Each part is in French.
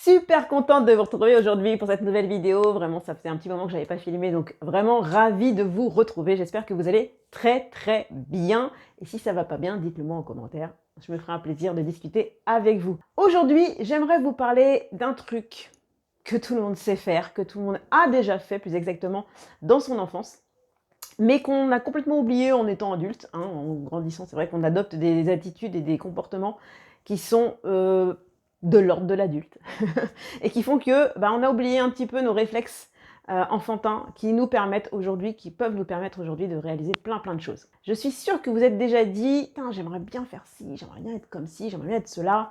Super contente de vous retrouver aujourd'hui pour cette nouvelle vidéo. Vraiment, ça faisait un petit moment que je n'avais pas filmé, donc vraiment ravie de vous retrouver. J'espère que vous allez très bien. Et si ça va pas bien, dites-le moi en commentaire. Je me ferai un plaisir de discuter avec vous. Aujourd'hui, j'aimerais vous parler d'un truc que tout le monde sait faire, que tout le monde a déjà fait plus exactement dans son enfance, mais qu'on a complètement oublié en étant adulte, hein, en grandissant. C'est vrai qu'on adopte des attitudes et des comportements qui sont de l'ordre de l'adulte et qui font que on a oublié un petit peu nos réflexes enfantins qui nous permettent aujourd'hui, qui peuvent nous permettre aujourd'hui de réaliser plein de choses. Je suis sûre que vous êtes déjà dit, j'aimerais bien faire ci, j'aimerais bien être comme ci, j'aimerais bien être cela,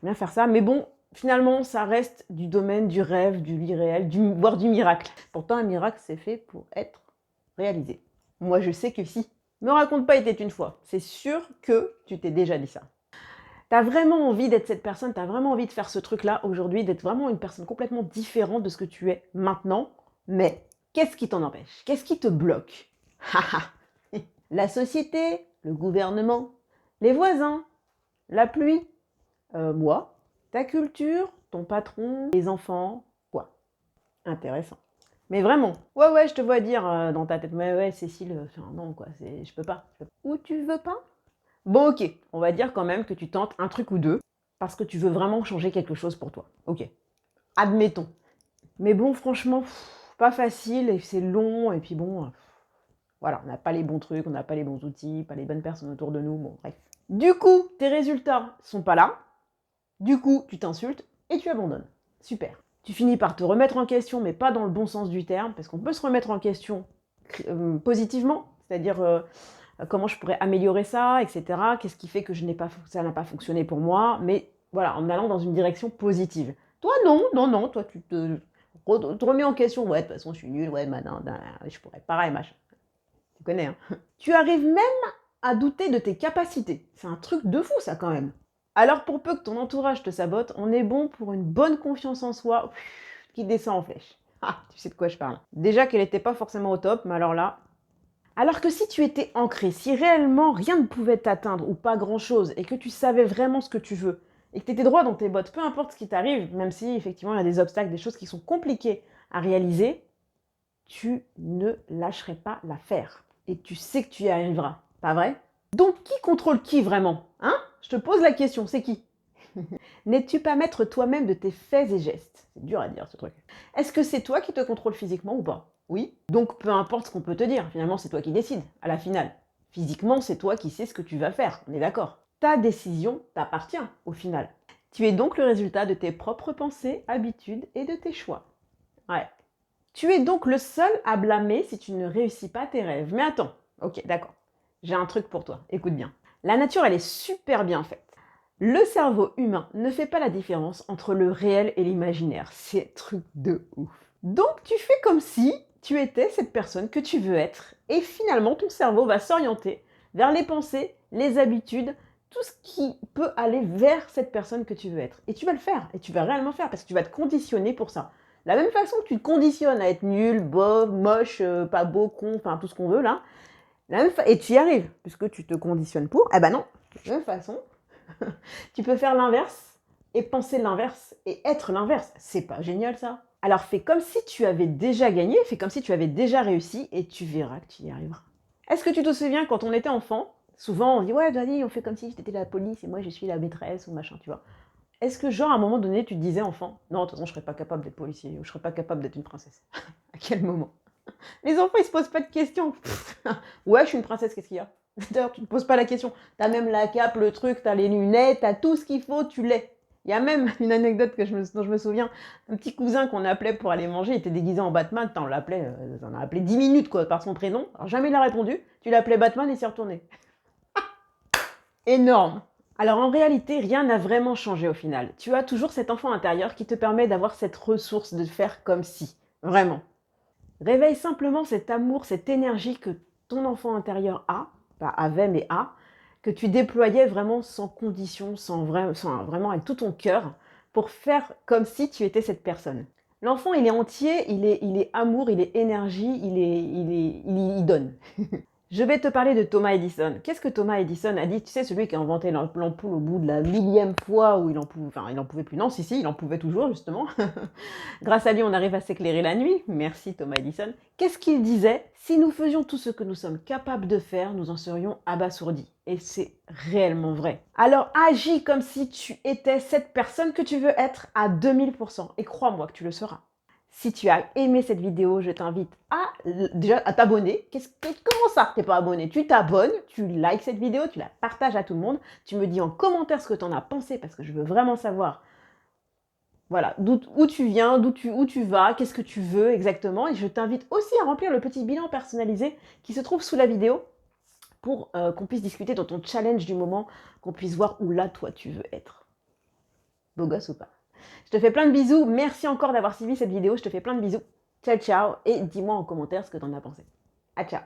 j'aimerais bien faire ça, mais bon, finalement, ça reste du domaine du rêve, du irréel, voire du miracle. Pourtant, un miracle, c'est fait pour être réalisé. Moi, je sais que si. Me raconte pas, il était une fois. C'est sûr que tu t'es déjà dit ça. T'as vraiment envie d'être cette personne, t'as vraiment envie de faire ce truc-là aujourd'hui, d'être vraiment une personne complètement différente de ce que tu es maintenant. Mais qu'est-ce qui t'en empêche? Qu'est-ce qui te bloque? La société, le gouvernement, les voisins, la pluie, moi, ta culture, ton patron, les enfants, quoi. Intéressant. Mais vraiment, ouais, je te vois dire dans ta tête, ouais, Cécile, non, quoi, je peux pas. Ou tu veux pas? Bon, ok, on va dire quand même que tu tentes un truc ou deux, parce que tu veux vraiment changer quelque chose pour toi. Ok, admettons. Mais bon, franchement, pas facile, et c'est long, et puis bon, voilà, on n'a pas les bons trucs, on n'a pas les bons outils, pas les bonnes personnes autour de nous, bon, bref. Du coup, tes résultats sont pas là, du coup, tu t'insultes, et tu abandonnes. Super. Tu finis par te remettre en question, mais pas dans le bon sens du terme, parce qu'on peut se remettre en question positivement, c'est-à-dire comment je pourrais améliorer ça, etc. Qu'est-ce qui fait que ça n'a pas fonctionné pour moi, mais voilà, en allant dans une direction positive. Toi, non, toi, te remets en question, ouais, de toute façon, je suis nulle, ouais, non, je pourrais, pareil, machin. Tu connais, hein. Tu arrives même à douter de tes capacités. C'est un truc de fou, ça, quand même. Alors, pour peu que ton entourage te sabote, on est bon pour une bonne confiance en soi qui descend en flèche. Ah, tu sais de quoi je parle. Déjà qu'elle n'était pas forcément au top, mais alors là... Alors que si tu étais ancré, si réellement rien ne pouvait t'atteindre ou pas grand-chose, et que tu savais vraiment ce que tu veux, et que tu étais droit dans tes bottes, peu importe ce qui t'arrive, même si effectivement il y a des obstacles, des choses qui sont compliquées à réaliser, tu ne lâcherais pas l'affaire. Et tu sais que tu y arriveras, pas vrai? Donc qui contrôle qui vraiment? Hein? Je te pose la question, c'est qui? N'es-tu pas maître toi-même de tes faits et gestes? C'est dur à dire ce truc. Est-ce que c'est toi qui te contrôle physiquement ou pas? Oui. Donc peu importe ce qu'on peut te dire, finalement c'est toi qui décides, à la finale. Physiquement, c'est toi qui sais ce que tu vas faire, on est d'accord. Ta décision t'appartient, au final. Tu es donc le résultat de tes propres pensées, habitudes et de tes choix. Ouais. Tu es donc le seul à blâmer si tu ne réussis pas tes rêves. Mais attends, ok, d'accord. J'ai un truc pour toi, écoute bien. La nature, elle est super bien faite. Le cerveau humain ne fait pas la différence entre le réel et l'imaginaire. C'est un truc de ouf. Donc tu fais comme si tu étais cette personne que tu veux être et finalement ton cerveau va s'orienter vers les pensées, les habitudes, tout ce qui peut aller vers cette personne que tu veux être. Et tu vas le faire, et tu vas réellement faire parce que tu vas te conditionner pour ça. La même façon que tu te conditionnes à être nul, bof, moche, pas beau, con, enfin tout ce qu'on veut là, et tu y arrives, puisque tu te conditionnes pour, eh ben non, de la même façon, tu peux faire l'inverse et penser l'inverse et être l'inverse. C'est pas génial ça? Alors fais comme si tu avais déjà gagné, fais comme si tu avais déjà réussi et tu verras que tu y arriveras. Est-ce que tu te souviens quand on était enfant, souvent on dit ouais Dani, on fait comme si j'étais la police et moi je suis la maîtresse ou machin, tu vois. Est-ce que genre à un moment donné tu te disais enfant, non de toute façon je serais pas capable d'être policier ou je serais pas capable d'être une princesse? À quel moment? Les enfants ils se posent pas de questions. Ouais je suis une princesse, qu'est-ce qu'il y a? D'ailleurs, tu ne te poses pas la question. T'as même la cape, le truc, t'as les lunettes, t'as tout ce qu'il faut, tu l'es. Il y a même une anecdote dont je me souviens, un petit cousin qu'on appelait pour aller manger, il était déguisé en Batman, on a appelé 10 minutes quoi, par son prénom, alors jamais il a répondu, tu l'appelais Batman et s'est retourné. Énorme. Alors en réalité, rien n'a vraiment changé au final. Tu as toujours cet enfant intérieur qui te permet d'avoir cette ressource de faire comme si. Vraiment. Réveille simplement cet amour, cette énergie que ton enfant intérieur a, pas avait mais a, que tu déployais vraiment sans condition, sans vraiment avec tout ton cœur, pour faire comme si tu étais cette personne. L'enfant, il est entier, il est amour, il est énergie, il donne. Je vais te parler de Thomas Edison. Qu'est-ce que Thomas Edison a dit? Tu sais, celui qui a inventé l'ampoule au bout de la millième fois où il en pouvait plus. Non, si, il en pouvait toujours, justement. Grâce à lui, on arrive à s'éclairer la nuit. Merci Thomas Edison. Qu'est-ce qu'il disait? Si nous faisions tout ce que nous sommes capables de faire, nous en serions abasourdis. Et c'est réellement vrai. Alors agis comme si tu étais cette personne que tu veux être à 2000%. Et crois-moi que tu le seras. Si tu as aimé cette vidéo, je t'invite déjà à t'abonner. Comment ça, t'es pas abonné? Tu t'abonnes, tu likes cette vidéo, tu la partages à tout le monde. Tu me dis en commentaire ce que tu en as pensé parce que je veux vraiment savoir voilà, où tu viens, où tu vas, qu'est-ce que tu veux exactement. Et je t'invite aussi à remplir le petit bilan personnalisé qui se trouve sous la vidéo pour qu'on puisse discuter dans ton challenge du moment, qu'on puisse voir où là, toi, tu veux être. Beau gosse ou pas? Je te fais plein de bisous. Merci encore d'avoir suivi cette vidéo. Je te fais plein de bisous. Ciao, ciao. Et dis-moi en commentaire ce que tu en as pensé. À ciao.